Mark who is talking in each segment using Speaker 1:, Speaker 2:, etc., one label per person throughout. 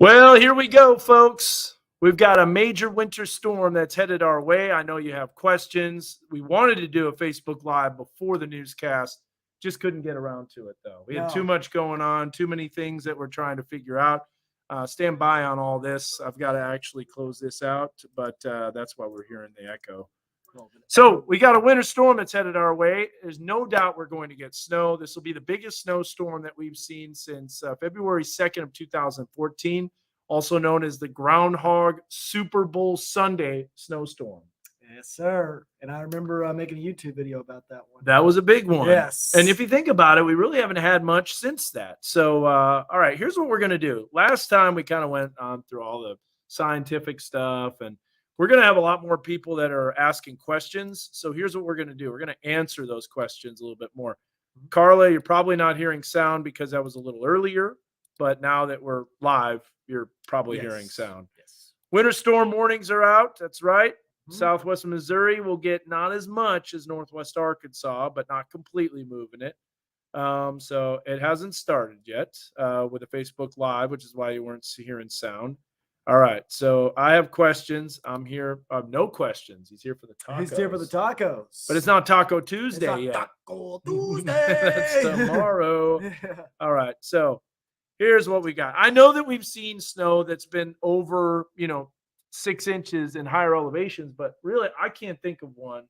Speaker 1: Well, here we go, folks. We've got a major winter storm that's headed our way. I know you have questions. We wanted to do a Facebook Live before the newscast, just couldn't get around to it, though. We had too
Speaker 2: No.
Speaker 1: much going on, too many things that we're trying to figure out. Stand by on all this. I've got to actually close this out, but that's why we're hearing the echo. So we got a winter storm that's headed our way. There's no doubt we're going to get snow. This will be the biggest snowstorm that we've seen since February 2nd of 2014, also known as the Groundhog Super Bowl Sunday snowstorm.
Speaker 2: Yes, sir. And I remember making a YouTube video about that one.
Speaker 1: That was a big one.
Speaker 2: Yes.
Speaker 1: And if you think about it, we really haven't had much since that. So, all right, here's what we're going to do. Last time we kind of went on through all the scientific stuff, and we're going to have a lot more people that are asking questions. So here's what we're going to do. We're going to answer those questions a little bit more. Carla, you're probably not hearing sound because that was a little earlier, but now that we're live, you're probably hearing sound.
Speaker 2: Yes.
Speaker 1: Winter storm warnings are out. That's right. Southwest Missouri will get not as much as Northwest Arkansas, but not completely moving it. So it hasn't started yet with a Facebook Live, which is why you weren't hearing sound. All right. So I have questions. I'm here. No questions. He's here for the tacos.
Speaker 2: He's here for the tacos.
Speaker 1: But it's not Taco Tuesday
Speaker 2: It's not
Speaker 1: yet.
Speaker 2: Taco Tuesday.
Speaker 1: That's tomorrow.
Speaker 2: Yeah.
Speaker 1: All right. So here's what we got. I know that we've seen snow that's been over, 6 inches in higher elevations, but really I can't think of one.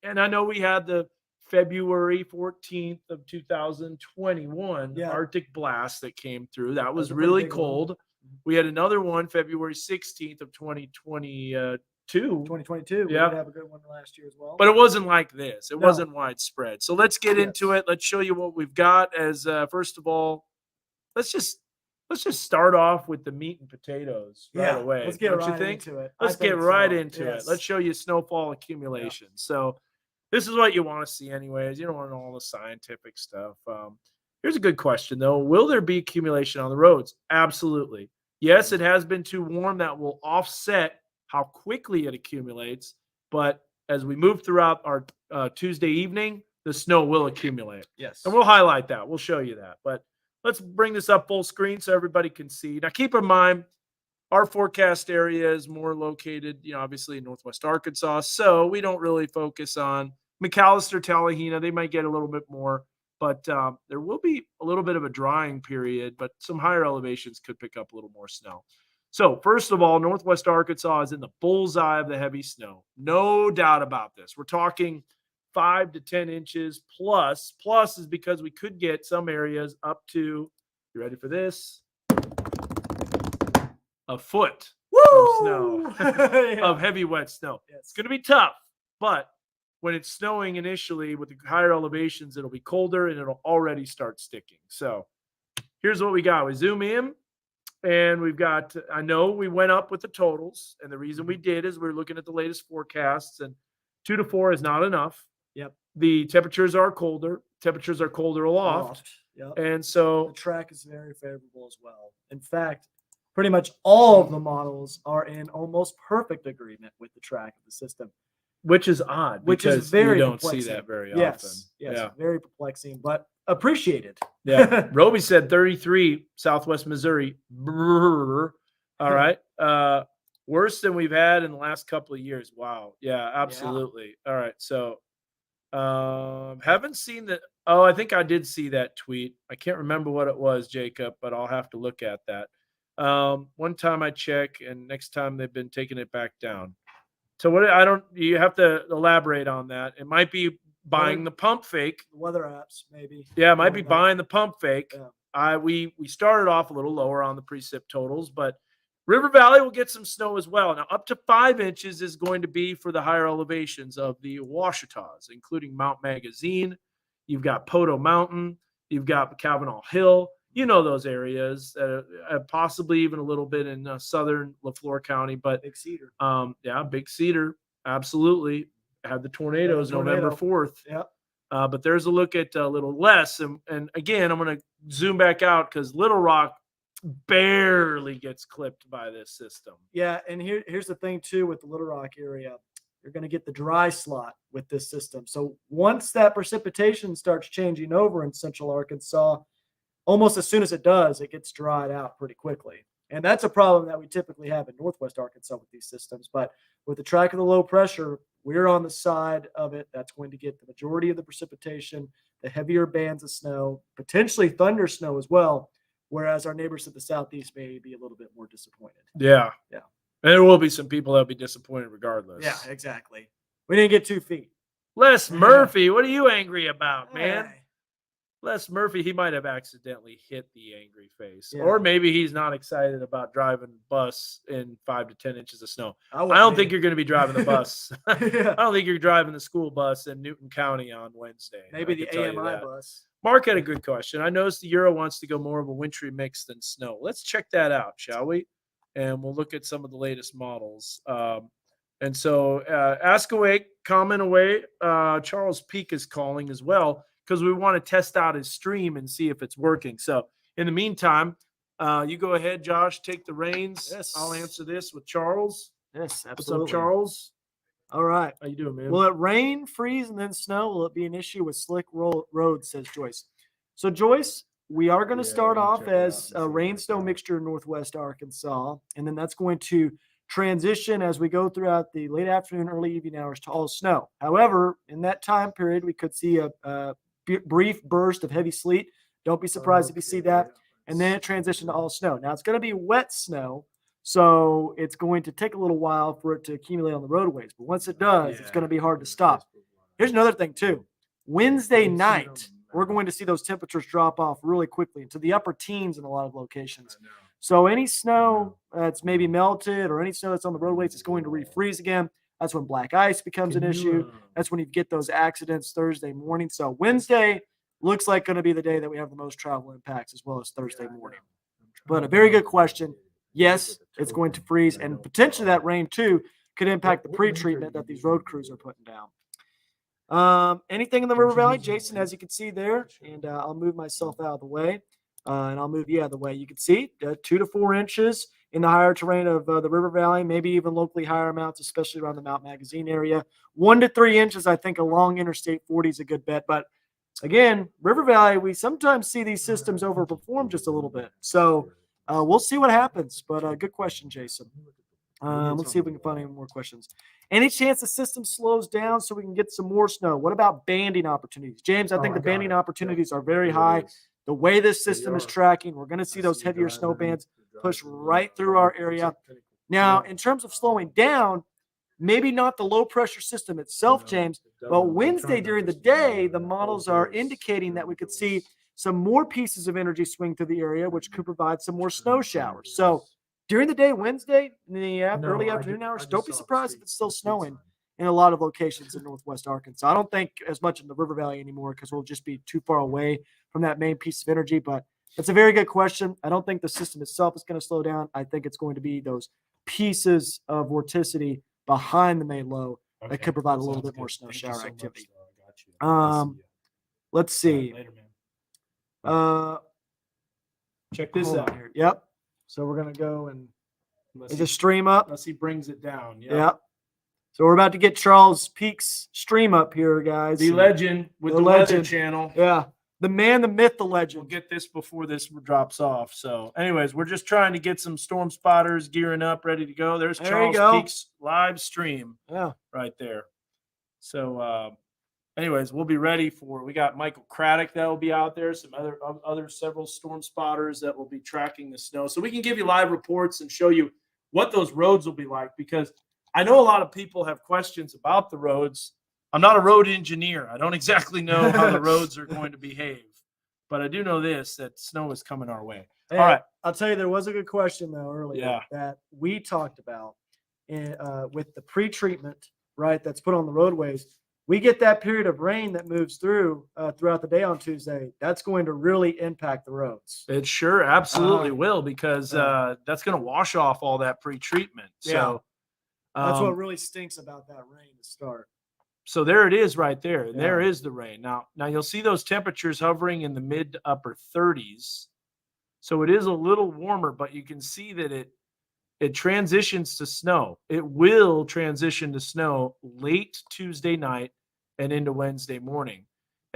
Speaker 1: And I know we had the February 14th of 2021 Arctic blast that came through. That was really cold. We had another one February 16th of 2022.
Speaker 2: 2022.
Speaker 1: Yeah.
Speaker 2: We did have a good one last year as well.
Speaker 1: But it wasn't like this. It
Speaker 2: No.
Speaker 1: wasn't widespread. So let's get into it. Let's show you what we've got as first of all, let's just start off with the meat and potatoes right away.
Speaker 2: Let's get
Speaker 1: Don't
Speaker 2: right
Speaker 1: you think?
Speaker 2: into it.
Speaker 1: Let's
Speaker 2: I think
Speaker 1: get right
Speaker 2: so.
Speaker 1: into it.
Speaker 2: Yes.
Speaker 1: Let's show you snowfall accumulation. So this is what you want to see anyways. You don't want all the scientific stuff. Here's a good question, though. Will there be accumulation on the roads? Absolutely. Yes, it has been too warm. That will offset how quickly it accumulates. But as we move throughout our Tuesday evening, the snow will accumulate.
Speaker 2: Yes.
Speaker 1: And we'll highlight that. We'll show you that. But let's bring this up full screen so everybody can see. Now, keep in mind, our forecast area is more located, obviously in Northwest Arkansas. So we don't really focus on McAllister, Tallahena. They might get a little bit more. But there will be a little bit of a drying period, but some higher elevations could pick up a little more snow. So first of all, Northwest Arkansas is in the bullseye of the heavy snow. No doubt about this. We're talking 5 to 10 inches plus. Plus is because we could get some areas up to, you ready for this? A foot of snow, of heavy wet snow.
Speaker 2: Yes.
Speaker 1: It's going to be tough, but when it's snowing initially with the higher elevations, it'll be colder and it'll already start sticking. So here's what we got. We zoom in and we've got, I know we went up with the totals, and the reason we did is we're looking at the latest forecasts, and 2 to 4 is not enough.
Speaker 2: Yep.
Speaker 1: The temperatures are colder. Temperatures are colder aloft.
Speaker 2: Yep.
Speaker 1: And so
Speaker 2: the track is very favorable as well. In fact, pretty much all of the models are in almost perfect agreement with the track of the system.
Speaker 1: Which is odd.
Speaker 2: Which is very
Speaker 1: you don't
Speaker 2: perplexing.
Speaker 1: see that very
Speaker 2: yes.
Speaker 1: often.
Speaker 2: Yes.
Speaker 1: Yeah.
Speaker 2: Very perplexing, but appreciated.
Speaker 1: Yeah. Roby said 33, Southwest Missouri. Brrr. All right. Worse than we've had in the last couple of years. Wow. Yeah, absolutely. Yeah. All right. So haven't seen that. Oh, I think I did see that tweet. I can't remember what it was, Jacob, but I'll have to look at that. One time I check, and next time they've been taking it back down. So you have to elaborate on that. It might be buying the pump fake.
Speaker 2: The weather apps, maybe.
Speaker 1: Yeah, it might be buying the pump fake.
Speaker 2: Yeah.
Speaker 1: We started off a little lower on the precip totals, but River Valley will get some snow as well. Now, up to 5 inches is going to be for the higher elevations of the Ouachitas, including Mount Magazine. You've got Poto Mountain. You've got Kavanaugh Hill. You know those areas, possibly even a little bit in southern Lafleur County, but
Speaker 2: Big Cedar.
Speaker 1: Big Cedar, absolutely. Had the tornadoes November 4th.
Speaker 2: Yep.
Speaker 1: But there's a look at a little less, and again, I'm going to zoom back out because Little Rock barely gets clipped by this system.
Speaker 2: Yeah, and here's the thing too with the Little Rock area. You're going to get the dry slot with this system. So once that precipitation starts changing over in central Arkansas, almost as soon as it does, it gets dried out pretty quickly. And that's a problem that we typically have in Northwest Arkansas with these systems. But with the track of the low pressure, we're on the side of it that's going to get the majority of the precipitation, the heavier bands of snow, potentially thunder snow as well. Whereas our neighbors to the southeast may be a little bit more disappointed.
Speaker 1: Yeah.
Speaker 2: Yeah.
Speaker 1: And there will be some people that'll be disappointed regardless.
Speaker 2: Yeah, exactly. We didn't get 2 feet.
Speaker 1: Les Murphy, what are you angry about, man?
Speaker 2: Hey.
Speaker 1: Les Murphy, he might have accidentally hit the angry face.
Speaker 2: Yeah.
Speaker 1: Or maybe he's not excited about driving bus in 5 to 10 inches of snow. I
Speaker 2: wouldn't
Speaker 1: don't
Speaker 2: be.
Speaker 1: think you're going to be driving the bus.
Speaker 2: Yeah.
Speaker 1: I don't think you're driving the school bus in Newton County on Wednesday.
Speaker 2: Maybe
Speaker 1: I
Speaker 2: the
Speaker 1: can tell you
Speaker 2: AMI
Speaker 1: that.
Speaker 2: bus.
Speaker 1: Mark had a good question. I noticed the Euro wants to go more of a wintry mix than snow. Let's check that out, shall we? And we'll look at some of the latest models. And so ask away, comment away. Charles Peak is calling as well because we want to test out his stream and see if it's working. So in the meantime, you go ahead, Josh, take the reins.
Speaker 2: Yes.
Speaker 1: I'll answer this with Charles.
Speaker 2: Yes, absolutely.
Speaker 1: What's up, Charles?
Speaker 2: All right.
Speaker 1: How you doing, man?
Speaker 2: Will it rain, freeze, and then snow? Will it be an issue with slick roads, says Joyce. So, Joyce, we are going to start off as a rain-snow mixture in Northwest Arkansas, and then that's going to transition as we go throughout the late afternoon, early evening hours to all snow. However, in that time period, we could see a brief burst of heavy sleet. Don't be surprised if you see that. And then it transitioned to all snow. Now, it's going to be wet snow, so it's going to take a little while for it to accumulate on the roadways. But once it does, it's going to be hard to stop. Here's another thing, too. Wednesday night, we're going to see those temperatures drop off really quickly into the upper teens in a lot of locations. So any snow that's maybe melted or any snow that's on the roadways is going to refreeze again. That's when black ice becomes an issue. That's when you get those accidents Thursday morning. So Wednesday looks like going to be the day that we have the most travel impacts as well as Thursday morning. But a very good question. Yes, it's going to freeze, and potentially that rain too could impact the pre-treatment that these road crews are putting down. Anything in the River Valley, Jason, as you can see there, and I'll move myself out of the way, and I'll move you out of the way. You can see 2 to 4 inches in the higher terrain of the River Valley, maybe even locally higher amounts, especially around the Mount Magazine area. 1 to 3 inches, I think, along Interstate 40 is a good bet. But again, River Valley, we sometimes see these systems overperform just a little bit. So we'll see what happens. But good question, Jason. Let's see if we can find any more questions. Any chance the system slows down so we can get some more snow? What about banding opportunities? James, I think the banding opportunities are very high. The way this system is tracking, we're going to see those heavier snow bands push right through our area. Now, in terms of slowing down, maybe not the low pressure system itself, James, but Wednesday during the day, the models are indicating that we could see some more pieces of energy swing through the area, which could provide some more snow showers. So during the day, Wednesday, in the early afternoon hours, don't be surprised if it's still snowing in a lot of locations in Northwest Arkansas. I don't think as much in the River Valley anymore because we'll just be too far away from that main piece of energy. But it's a very good question. I don't think the system itself is going to slow down. I think it's going to be those pieces of vorticity behind the main low that could provide a little bit more snow shower activity. Let's see.
Speaker 1: Check this out
Speaker 2: here. Yep. So we're going to go and
Speaker 1: unless
Speaker 2: just stream up.
Speaker 1: Unless he brings it down.
Speaker 2: Yep. So we're about to get Charles Peak's stream up here, guys.
Speaker 1: The legend with the Weather Channel.
Speaker 2: Yeah. The man, the myth, the legend.
Speaker 1: We'll get this before this drops off. So anyways, we're just trying to get some storm spotters gearing up, ready to go. There's Charles Peak's live stream right there. So anyways, we'll be ready for, we got Michael Craddock that will be out there, some other several storm spotters that will be tracking the snow. So we can give you live reports and show you what those roads will be like, because I know a lot of people have questions about the roads. I'm not a road engineer. I don't exactly know how the roads are going to behave, but I do know this, that snow is coming our way.
Speaker 2: Hey, all right. I'll tell you, there was a good question though earlier that we talked about with the pre-treatment, right, that's put on the roadways. We get that period of rain that moves through throughout the day on Tuesday. That's going to really impact the roads.
Speaker 1: It sure absolutely will, because that's going to wash off all that pre-treatment. So
Speaker 2: that's what really stinks about that rain to start.
Speaker 1: So there it is right there. And there is the rain. Now you'll see those temperatures hovering in the mid to upper 30s. So it is a little warmer, but you can see that it transitions to snow. It will transition to snow late Tuesday night and into Wednesday morning.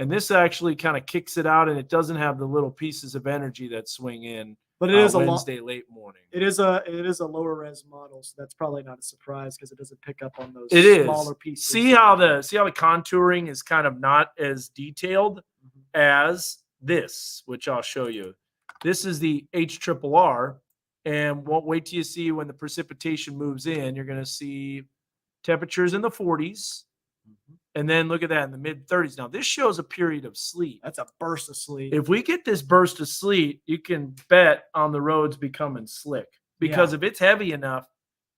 Speaker 1: And this actually kind of kicks it out, and it doesn't have the little pieces of energy that swing in.
Speaker 2: But it is
Speaker 1: Wednesday late morning.
Speaker 2: It is a lower res model, so that's probably not a surprise because it doesn't pick up on those smaller pieces.
Speaker 1: See how the contouring is kind of not as detailed as this, which I'll show you. This is the HRRR, and wait till you see when the precipitation moves in. You're going to see temperatures in the 40s. And then look at that in the mid 30s. Now, this shows a period of sleet.
Speaker 2: That's a burst of sleet.
Speaker 1: If we get this burst of sleet, you can bet on the roads becoming slick. Because if it's heavy enough,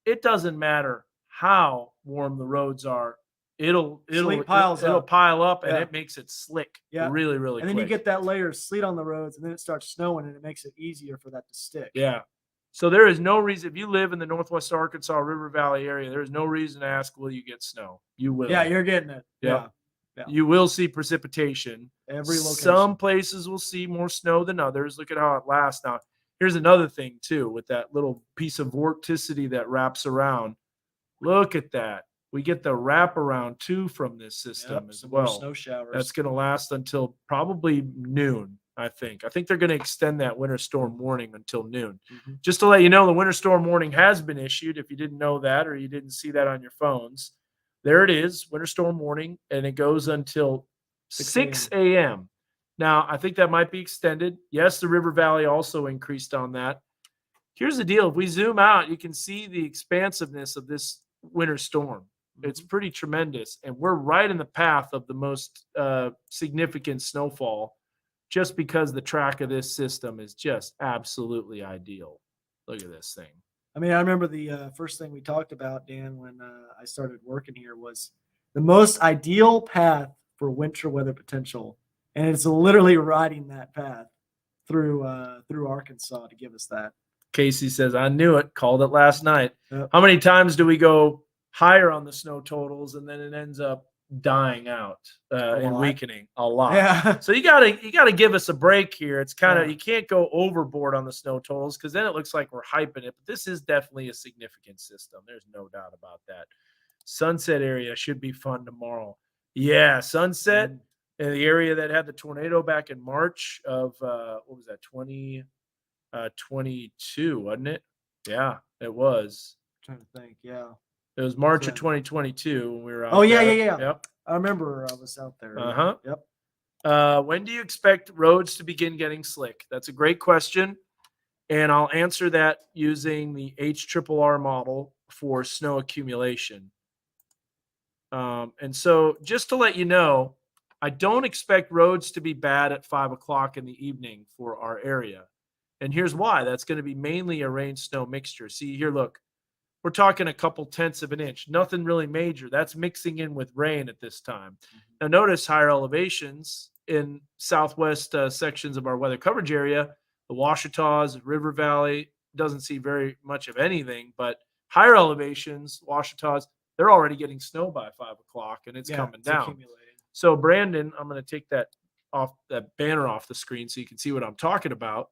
Speaker 1: it doesn't matter how warm the roads are. It'll pile up and it makes it slick really, really quick.
Speaker 2: And then you get that layer of sleet on the roads, and then it starts snowing, and it makes it easier for that to stick.
Speaker 1: Yeah. So there is no reason, if you live in the Northwest Arkansas River Valley area, there is no reason to ask, will you get snow? You will.
Speaker 2: Yeah, you're getting it.
Speaker 1: Yep. Yeah. You will see precipitation.
Speaker 2: Every location.
Speaker 1: Some places will see more snow than others. Look at how it lasts. Now, here's another thing, too, with that little piece of vorticity that wraps around. Look at that. We get the wraparound, too, from this system as well.
Speaker 2: Snow showers.
Speaker 1: That's going to last until probably noon. I think they're going to extend that winter storm warning until noon. Just to let you know, the winter storm warning has been issued. If you didn't know that or you didn't see that on your phones, there it is, winter storm warning, and it goes until 6 a.m. Now, I think that might be extended. Yes, the River Valley also increased on that. Here's the deal. If we zoom out, you can see the expansiveness of this winter storm. It's pretty tremendous, and we're right in the path of the most significant snowfall, just because the track of this system is just absolutely ideal. Look at this thing.
Speaker 2: I mean, I remember the first thing we talked about, Dan, when I started working here was the most ideal path for winter weather potential. And it's literally riding that path through Arkansas to give us that.
Speaker 1: Casey says, I knew it, called it last night. Yep. How many times do we go higher on the snow totals and then it ends up dying out and weakening a lot?
Speaker 2: Yeah.
Speaker 1: So you gotta give us a break here. It's kind of you can't go overboard on the snow totals because then it looks like we're hyping it. But this is definitely a significant system. There's no doubt about that. Sunset area should be fun tomorrow. Yeah, Sunset in the area that had the tornado back in March of what was that, 2022, wasn't it? Yeah, it was.
Speaker 2: I'm trying to think. Yeah.
Speaker 1: It was March of 2022 when we were out.
Speaker 2: Oh, yeah,
Speaker 1: there.
Speaker 2: yeah.
Speaker 1: Yep.
Speaker 2: I remember I was out there.
Speaker 1: Yep. When do you expect roads to begin getting slick? That's a great question. And I'll answer that using the HRRR model for snow accumulation. And so just to let you know, I don't expect roads to be bad at 5 o'clock in the evening for our area. And here's why. That's going to be mainly a rain-snow mixture. See here, look. We're talking a couple tenths of an inch, nothing really major. That's mixing in with rain at this time. Now, notice higher elevations in southwest sections of our weather coverage area, the Ouachitas, River Valley, doesn't see very much of anything, but higher elevations, Ouachitas, they're already getting snow by 5 o'clock and it's coming down. So, Brandon, I'm going to take that banner off the screen so you can see what I'm talking about.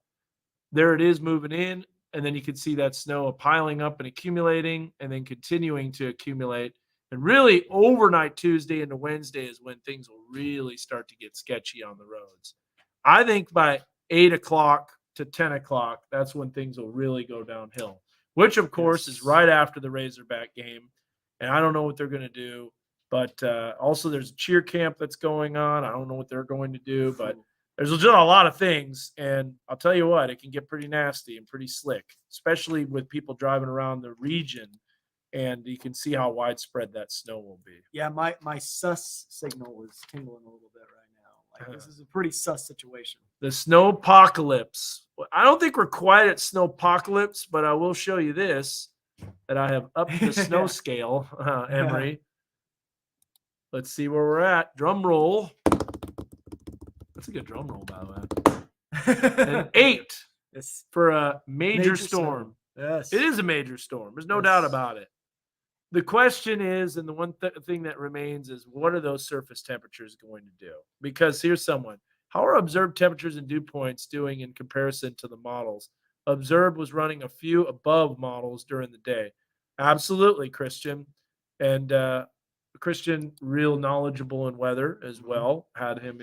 Speaker 1: There it is moving in. And then you can see that snow piling up and accumulating and then continuing to accumulate. And really overnight Tuesday into Wednesday is when things will really start to get sketchy on the roads. I think by 8 o'clock to 10 o'clock, that's when things will really go downhill, which of course is right after the Razorback game. And I don't know what they're going to do, but also there's a cheer camp that's going on. I don't know what they're going to do, but there's just a lot of things, and I'll tell you what, it can get pretty nasty and pretty slick, especially with people driving around the region, and you can see how widespread that snow will be.
Speaker 2: Yeah, my sus signal is tingling a little bit right now. This is a pretty sus situation.
Speaker 1: The snowpocalypse. I don't think we're quite at snowpocalypse, but I will show you this, that I have upped the snow scale, Emery. Let's see where we're at. Drum roll. That's a good drum roll, by the way. An 8 for a major storm.
Speaker 2: Yes.
Speaker 1: It is a major storm. There's no doubt about it. The question is, and the one thing that remains is, what are those surface temperatures going to do? Because here's someone. How are observed temperatures and dew points doing in comparison to the models? Observed was running a few above models during the day. Absolutely, Christian. And Christian, real knowledgeable in weather as well. Had him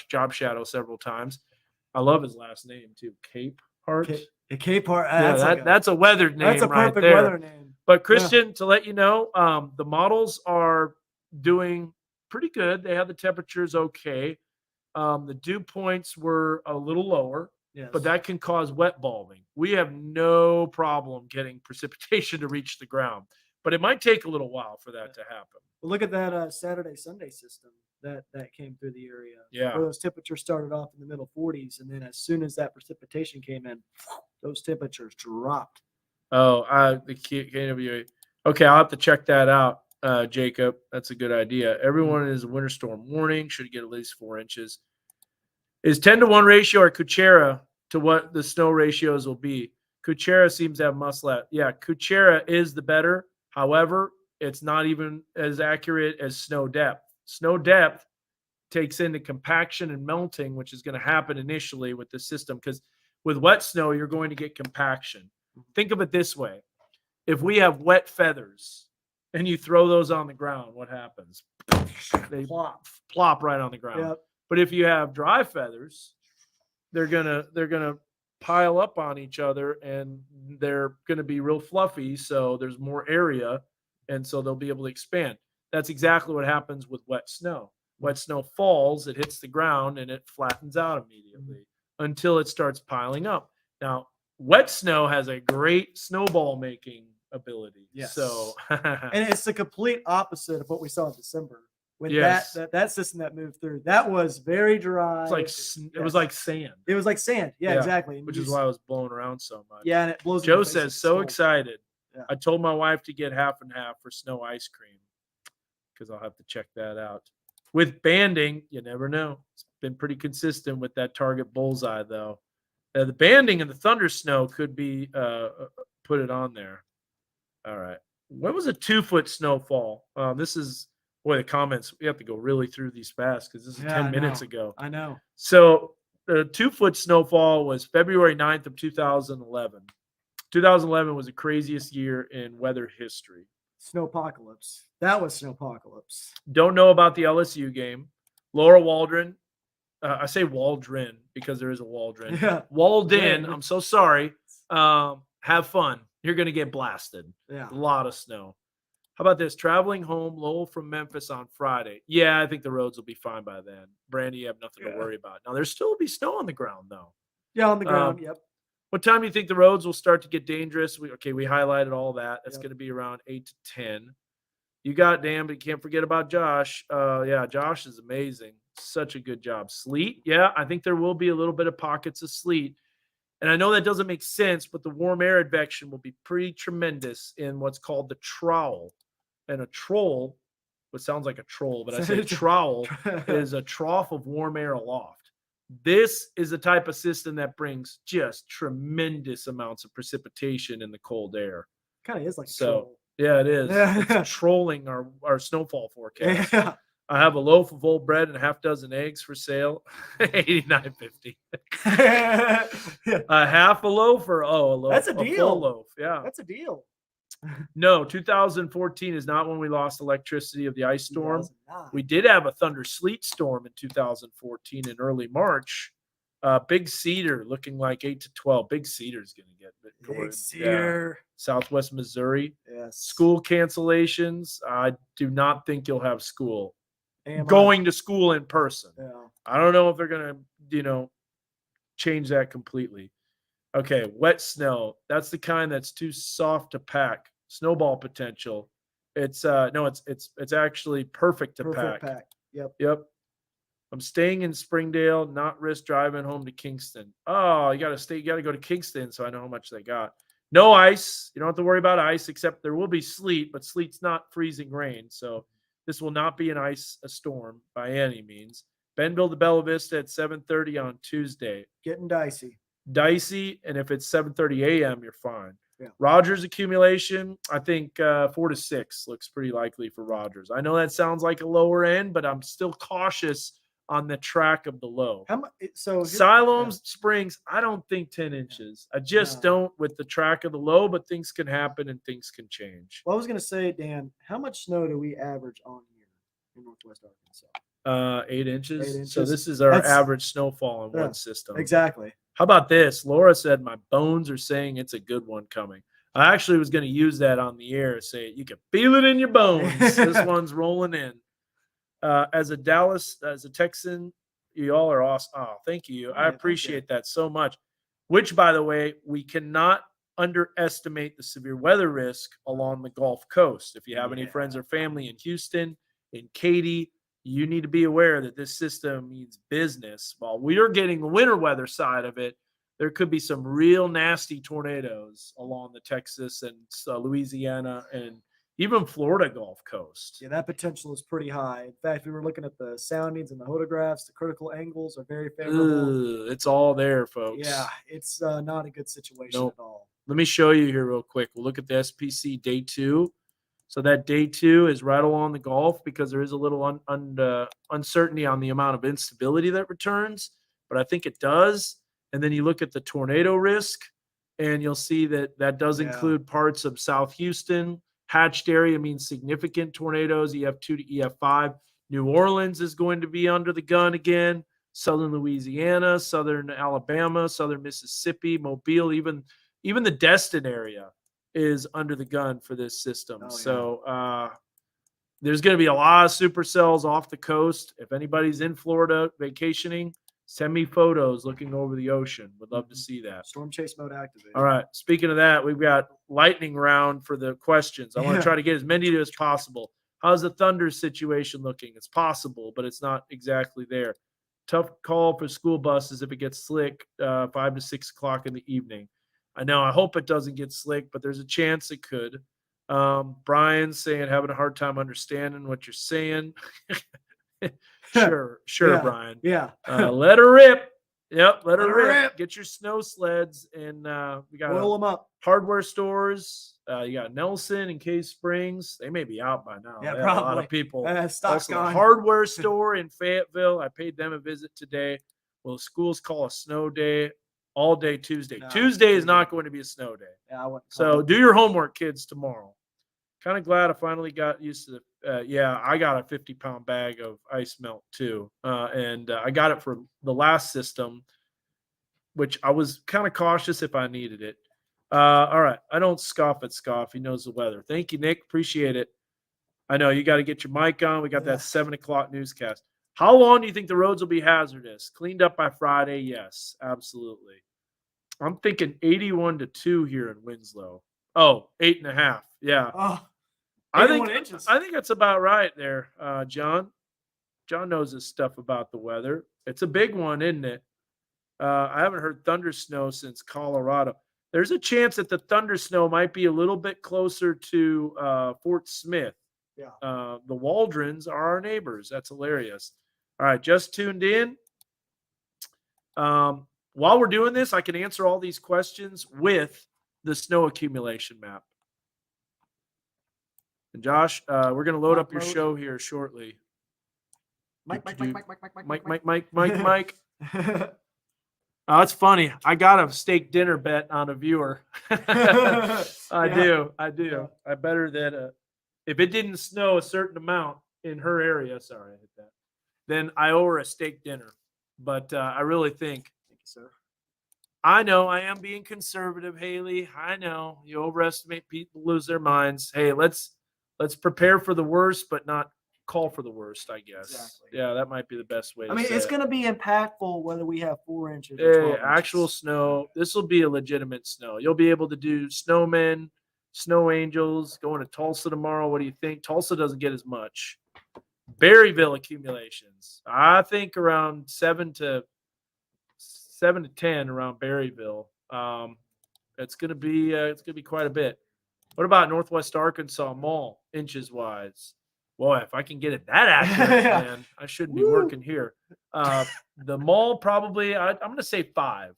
Speaker 1: job shadow several times. I love his last name too, Cape Hart.
Speaker 2: Cape Hart.
Speaker 1: Yeah, that's a weathered name.
Speaker 2: That's a
Speaker 1: right
Speaker 2: perfect
Speaker 1: there.
Speaker 2: weather name.
Speaker 1: But Christian, to let you know, the models are doing pretty good. They have the temperatures okay. The dew points were a little lower, but that can cause wet balming. We have no problem getting precipitation to reach the ground, but it might take a little while for that to happen.
Speaker 2: Well, look at that Saturday Sunday system that came through the area.
Speaker 1: Yeah,
Speaker 2: where those temperatures started off in the middle 40s, and then as soon as that precipitation came in, those temperatures dropped.
Speaker 1: Oh, the KNWA. Okay, I'll have to check that out, Jacob. That's a good idea. Everyone is a winter storm warning. Should get at least 4 inches. Is 10-to-1 ratio or Kuchera to what the snow ratios will be? Kuchera seems to have muscle. Yeah, Kuchera is the better. However, it's not even as accurate as snow depth. Snow depth takes into compaction and melting, which is going to happen initially with the system, because with wet snow, you're going to get compaction. Think of it this way. If we have wet feathers and you throw those on the ground, what happens? They plop right on the ground.
Speaker 2: Yep.
Speaker 1: But if you have dry feathers, they're gonna pile up on each other and they're gonna be real fluffy. So there's more area, and so they'll be able to expand. That's exactly what happens with wet snow. Wet snow falls, it hits the ground, and it flattens out immediately until it starts piling up. Now, wet snow has a great snowball making ability.
Speaker 2: Yes.
Speaker 1: So
Speaker 2: and it's the complete opposite of what we saw in December. With that system that moved through, that was very dry.
Speaker 1: It was like sand.
Speaker 2: It was like sand. Yeah. Exactly.
Speaker 1: Which is why I was blowing around so much.
Speaker 2: Yeah, and it blows.
Speaker 1: Joe says, so excited.
Speaker 2: Yeah.
Speaker 1: I told my wife to get half and half for snow ice cream because I'll have to check that out. With banding, you never know. It's been pretty consistent with that target bullseye, though. The banding and the thunder snow could be put it on there. All right. When was a 2-foot snowfall? This is, boy, the comments, we have to go really through these fast because this is 10 minutes ago.
Speaker 2: I know.
Speaker 1: So the 2-foot snowfall was February 9th of 2011. 2011 was the craziest year in weather history.
Speaker 2: Snowpocalypse. That was snowpocalypse.
Speaker 1: Don't know about the LSU game. Laura Waldron. I say Waldron because there is a Waldron.
Speaker 2: Yeah.
Speaker 1: Walden. I'm so sorry. Have fun. You're going to get blasted.
Speaker 2: Yeah.
Speaker 1: A lot of snow. How about this? Traveling home, Lowell from Memphis on Friday. Yeah, I think the roads will be fine by then. Brandy, you have nothing to worry about. Now, there's still will be snow on the ground, though.
Speaker 2: Yeah, on the ground. Yep.
Speaker 1: What time do you think the roads will start to get dangerous? We highlighted all that. That's going to be around 8 to 10. You got Dan, but you can't forget about Josh. Yeah, Josh is amazing. Such a good job. Sleet. Yeah, I think there will be a little bit of pockets of sleet. And I know that doesn't make sense, but the warm air advection will be pretty tremendous in what's called the trowel. And a troll, what sounds like a troll, but I say trowel, is a trough of warm air aloft. This is the type of system that brings just tremendous amounts of precipitation in the cold air.
Speaker 2: Kind of is like a troll.
Speaker 1: Yeah, it is. It's trolling our snowfall forecast. Yeah. I have a loaf of old bread and a half dozen eggs for sale. $89.50. A half a loaf or a loaf?
Speaker 2: That's a deal.
Speaker 1: A full loaf. Yeah.
Speaker 2: That's a deal.
Speaker 1: No, 2014 is not when we lost electricity of the ice storm. We did have a thunder sleet storm in 2014 in early March. Big Cedar looking like 8 to 12. Big Cedar's going to get
Speaker 2: Big Cedar.
Speaker 1: Yeah. Southwest Missouri.
Speaker 2: Yes.
Speaker 1: School cancellations. I do not think you'll have school. Going to school in person.
Speaker 2: Yeah.
Speaker 1: I don't know if they're going to, change that completely. Okay, wet snow. That's the kind that's too soft to pack. Snowball potential. It's it's actually perfect to pack. Yep. I'm staying in Springdale, not risk driving home to Kingston. Oh, you got to go to Kingston, so I know how much they got. No ice. You don't have to worry about ice, except there will be sleet, but sleet's not freezing rain, so this will not be a storm by any means. Benville to Bella Vista at 7:30 on Tuesday.
Speaker 2: Getting dicey,
Speaker 1: and if it's 7:30 a.m., you're fine.
Speaker 2: Yeah.
Speaker 1: Rogers accumulation, I think 4 to 6 looks pretty likely for Rogers. I know that sounds like a lower end, but I'm still cautious on the track of the low.
Speaker 2: How much? So
Speaker 1: Siloam Springs, I don't think 10 inches. I just
Speaker 2: No.
Speaker 1: don't with the track of the low, but things can happen and things can change.
Speaker 2: Well, I was going to say, Dan, how much snow do we average on here in Northwest Arkansas?
Speaker 1: 8 inches.
Speaker 2: 8
Speaker 1: So
Speaker 2: inches.
Speaker 1: this is our
Speaker 2: That's-
Speaker 1: average snowfall in
Speaker 2: Yeah,
Speaker 1: one system.
Speaker 2: Exactly.
Speaker 1: How about this? Laura said my bones are saying it's a good one coming. I actually was going to use that on the air. Say you can feel it in your bones. This one's rolling in. As a Texan, you all are awesome. Oh, thank you. I
Speaker 2: Thank you.
Speaker 1: appreciate that so much. Which, by the way, we cannot underestimate the severe weather risk along the Gulf Coast. If you have any friends or family in Houston, in Katy, you need to be aware that this system means business. While we are getting the winter weather side of it, there could be some real nasty tornadoes along the Texas and Louisiana and even Florida Gulf Coast.
Speaker 2: Yeah, that potential is pretty high. In fact, we were looking at the soundings and the photographs. The critical angles are very favorable.
Speaker 1: Ugh, it's all there, folks.
Speaker 2: Yeah, it's not a good situation
Speaker 1: Nope.
Speaker 2: at all.
Speaker 1: Let me show you here real quick. We'll look at the SPC day 2. So that day 2 is right along the Gulf because there is a little uncertainty on the amount of instability that returns, but I think it does. And then you look at the tornado risk, and you'll see that that does include parts of South Houston. Hatched area means significant tornadoes, EF2 to EF5. New Orleans is going to be under the gun again. Southern Louisiana, Southern Alabama, Southern Mississippi, Mobile, even the Destin area is under the gun for this system.
Speaker 2: Oh, yeah.
Speaker 1: So there's going to be a lot of supercells off the coast. If anybody's in Florida vacationing, send me photos looking over the ocean. Would love to see that.
Speaker 2: Storm chase mode activated.
Speaker 1: All right. Speaking of that, we've got lightning round for the questions. I want to try to get as many as possible. How's the thunder situation looking? It's possible, but it's not exactly there. Tough call for school buses if it gets slick 5 to 6 o'clock in the evening. I know. I hope it doesn't get slick, but there's a chance it could. Brian's saying having a hard time understanding what you're saying. Sure,
Speaker 2: Yeah.
Speaker 1: Brian.
Speaker 2: Yeah.
Speaker 1: Let her rip. Yep, let her rip. Get your snow sleds, and we got
Speaker 2: Oil them up.
Speaker 1: hardware stores. You got Nelson and Cave Springs. They may be out by now.
Speaker 2: Yeah,
Speaker 1: They have a lot
Speaker 2: probably.
Speaker 1: of people.
Speaker 2: Stock's
Speaker 1: Also, the
Speaker 2: gone.
Speaker 1: hardware store in Fayetteville. I paid them a visit today. Well, schools call a snow day all day Tuesday.
Speaker 2: No,
Speaker 1: Tuesday is not going to be a snow day.
Speaker 2: Yeah, I wouldn't call
Speaker 1: So
Speaker 2: it.
Speaker 1: do your homework, kids, tomorrow. Kind of glad I finally got used to I got a 50-pound bag of ice melt too. And I got it for the last system, which I was kind of cautious if I needed it. All right. I don't scoff at Scoff. He knows the weather. Thank you, Nick. Appreciate it. I know you got to get your mic on. We got that 7 o'clock newscast. How long do you think the roads will be hazardous? Cleaned up by Friday? Yes, absolutely. I'm thinking 81-2 here in Winslow. Oh, 8.5. Yeah.
Speaker 2: Oh,
Speaker 1: I
Speaker 2: 81 inches.
Speaker 1: think that's about right there, John. John knows his stuff about the weather. It's a big one, isn't it? I haven't heard thunder snow since Colorado. There's a chance that the thunder snow might be a little bit closer to Fort Smith.
Speaker 2: Yeah.
Speaker 1: The Waldrons are our neighbors. That's hilarious. All right, just tuned in. While we're doing this, I can answer all these questions with the snow accumulation map. And Josh, we're going to load up your show here shortly.
Speaker 2: Mike.
Speaker 1: Oh, it's funny. I got a steak dinner bet on a viewer. I do.
Speaker 2: Yeah.
Speaker 1: I better that if it didn't snow a certain amount in her area, sorry, I hit that, then I owe her a steak dinner. But I really think.
Speaker 2: Thank you, sir.
Speaker 1: I know I am being conservative, Haley. I know you overestimate people, lose their minds. Hey, let's prepare for the worst, but not call for the worst, I guess.
Speaker 2: Exactly.
Speaker 1: Yeah, that might be the best way.
Speaker 2: I mean, it's going to be impactful whether we have 4 inches or 12
Speaker 1: actual
Speaker 2: inches.
Speaker 1: snow. This will be a legitimate snow. You'll be able to do snowmen, snow angels, going to Tulsa tomorrow. What do you think? Tulsa doesn't get as much. Berryville accumulations. I think around 7 to 10 around Berryville. It's gonna be quite a bit. What about Northwest Arkansas Mall, inches wise? Boy, if I can get it that accurate, man, I shouldn't be working here. The mall probably, I'm going to say 5. I'm going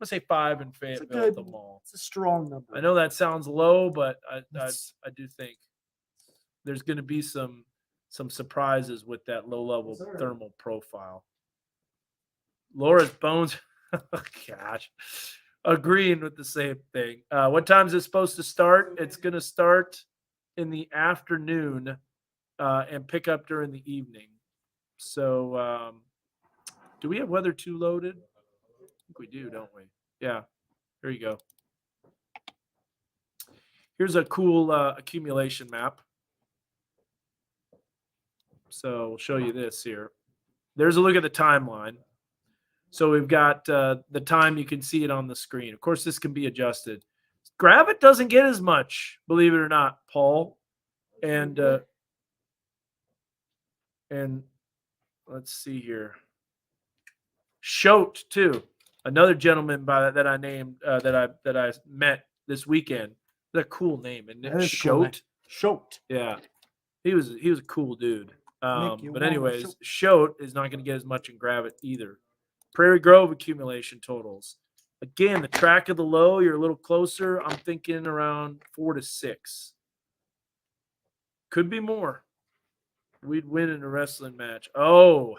Speaker 1: to say 5 in Fayetteville at the mall.
Speaker 2: It's a strong number.
Speaker 1: I know that sounds low, but I do think there's going to be some surprises with that low-level thermal profile. Laura's bones. Oh, gosh. Agreeing with the same thing. What time is it supposed to start? It's going to start in the afternoon and pick up during the evening. So, do we have weather 2 loaded? I think we do, don't we? Yeah. Here you go. Here's a cool accumulation map. So we'll show you this here. There's a look at the timeline. So we've got the time. You can see it on the screen. Of course, this can be adjusted. Gravit doesn't get as much, believe it or not, Paul. And let's see here. Shote too. Another gentleman that I named that I met this weekend. That's a cool name, isn't it? Shote.
Speaker 2: Shote.
Speaker 1: Yeah, he was a cool dude.
Speaker 2: Make you
Speaker 1: But
Speaker 2: wanna
Speaker 1: anyways, Shote is not going to get as much in Gravit either. Prairie Grove accumulation totals. Again, the track of the low, you're a little closer. I'm thinking around 4 to 6. Could be more. We'd win in a wrestling match. Oh,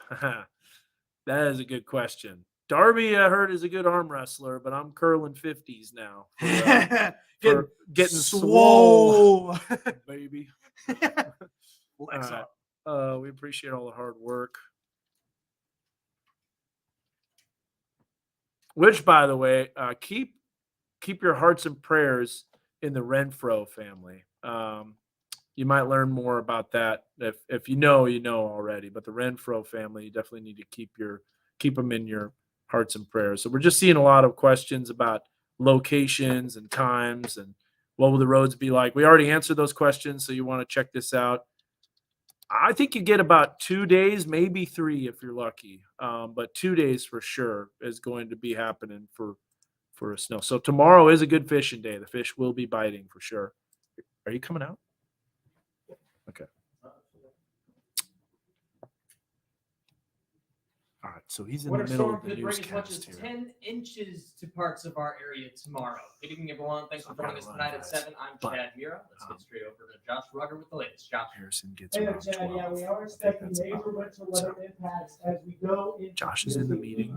Speaker 1: that is a good question. Darby, I heard, is a good arm wrestler, but I'm curling 50s now for getting swole, baby. All right. We appreciate all the hard work. Which, by the way, keep your hearts and prayers in the Renfro family. You might learn more about that if you know already. But the Renfro family, you definitely need to keep them in your hearts and prayers. So we're just seeing a lot of questions about locations and times and what will the roads be like. We already answered those questions, so you want to check this out. I think you get about 2 days, maybe 3 if you're lucky. But 2 days for sure is going to be happening for a snow. So tomorrow is a good fishing day. The fish will be biting for sure. Are you coming out? Okay. All right. So he's in the middle of the newscast here.
Speaker 3: 10 inches to parts of our area tomorrow. Good evening, everyone. Thanks for joining us tonight at 7. I'm Chad Mira. Let's get straight over to Josh Rugger with the latest. Josh.
Speaker 1: Harrison gets
Speaker 4: Hey,
Speaker 1: around
Speaker 4: Chad,
Speaker 1: 12.
Speaker 4: yeah, we are expecting major winter weather impacts as we go into
Speaker 1: Josh is in the meeting.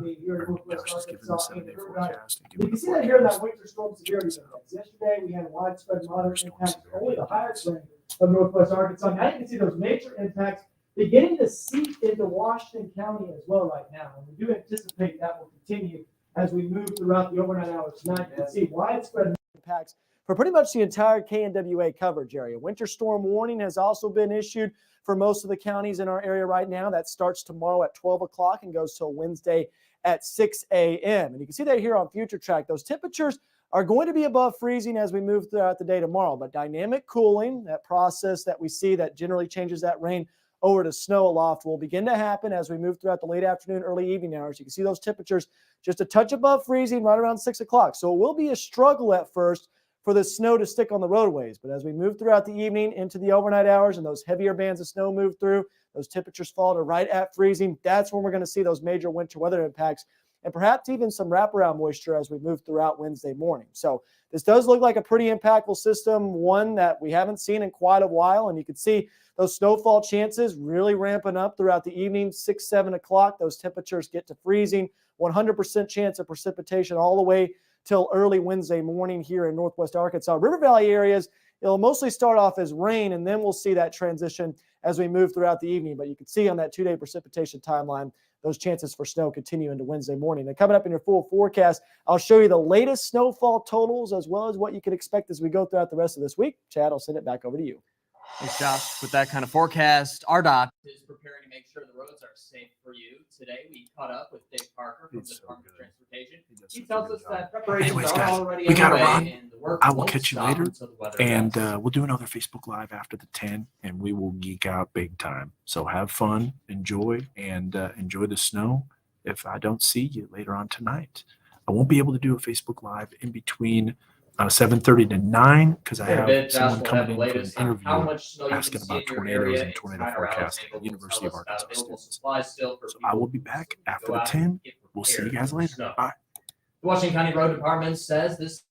Speaker 1: Josh is giving the 7-day forecast. And
Speaker 4: You
Speaker 1: giving
Speaker 4: can
Speaker 1: the
Speaker 4: see that here in that
Speaker 1: forecast.
Speaker 4: winter storm severity index. Yesterday, we had widespread moderate impacts, only the higher end of northwest Arkansas. Now you can see those major impacts beginning to seep into Washington County as well right now. And we do anticipate that will continue as we move throughout the overnight hours tonight. You can see widespread
Speaker 2: impacts for pretty much the entire KNWA coverage area. Winter storm warning has also been issued for most of the counties in our area right now. That starts tomorrow at 12 o'clock and goes till Wednesday at 6 a.m. And you can see that here on Future Track. Those temperatures are going to be above freezing as we move throughout the day tomorrow. But dynamic cooling, that process that we see that generally changes that rain over to snow aloft, will begin to happen as we move throughout the late afternoon, early evening hours. You can see those temperatures just a touch above freezing right around 6 o'clock. So it will be a struggle at first for the snow to stick on the roadways. But as we move throughout the evening into the overnight hours and those heavier bands of snow move through, those temperatures fall to right at freezing. That's when we're going to see those major winter weather impacts and perhaps even some wraparound moisture as we move throughout Wednesday morning. So this does look like a pretty impactful system, one that we haven't seen in quite a while. And you can see those snowfall chances really ramping up throughout the evening, 6, 7 o'clock. Those temperatures get to freezing, 100% chance of precipitation all the way till early Wednesday morning here in northwest Arkansas. River Valley areas, it'll mostly start off as rain, and then we'll see that transition as we move throughout the evening. But you can see on that 2-day precipitation timeline, those chances for snow continue into Wednesday morning. And coming up in your full forecast, I'll show you the latest snowfall totals as well as what you can expect as we go throughout the rest of this week. Chad, I'll send it back over to you.
Speaker 3: Thanks, Josh. With that kind of forecast, RDOT is preparing to make sure the roads are safe for you. Today, we caught up with Dave Parker from the Department of Transportation. He tells us that preparations
Speaker 1: Anyways,
Speaker 3: are
Speaker 1: guys,
Speaker 3: already
Speaker 1: we gotta
Speaker 3: underway,
Speaker 1: run.
Speaker 3: and the work
Speaker 1: I will
Speaker 3: won't
Speaker 1: catch you
Speaker 3: stop
Speaker 1: later,
Speaker 3: until the weather
Speaker 1: And
Speaker 3: adjusts.
Speaker 1: we'll do another Facebook Live after the 10, and we will geek out big time. So have fun, enjoy, and enjoy the snow. If I don't see you later on tonight, I won't be able to do a Facebook Live in between 7:30 to 9 because I
Speaker 3: Here in a
Speaker 1: have
Speaker 3: bit, Josh
Speaker 1: someone
Speaker 3: will
Speaker 1: coming
Speaker 3: have the
Speaker 1: in for an
Speaker 3: latest on how
Speaker 1: interview
Speaker 3: much snow you can
Speaker 1: asking
Speaker 3: see
Speaker 1: about
Speaker 3: in your
Speaker 1: tornadoes
Speaker 3: area.
Speaker 1: and tornado
Speaker 3: Tyler
Speaker 1: forecasting
Speaker 3: Alexander
Speaker 1: at
Speaker 3: will
Speaker 1: University
Speaker 3: tell
Speaker 1: of
Speaker 3: us about
Speaker 1: Arkansas
Speaker 3: available
Speaker 1: students.
Speaker 3: supplies still for
Speaker 1: So I will
Speaker 3: people
Speaker 1: be
Speaker 3: who
Speaker 1: back
Speaker 3: can
Speaker 1: after
Speaker 3: go
Speaker 1: the
Speaker 3: out
Speaker 1: 10.
Speaker 3: and get
Speaker 1: We'll see you
Speaker 3: prepared
Speaker 1: guys
Speaker 3: for
Speaker 1: later.
Speaker 3: snow.
Speaker 1: Bye.
Speaker 3: The Washington County Road Department says this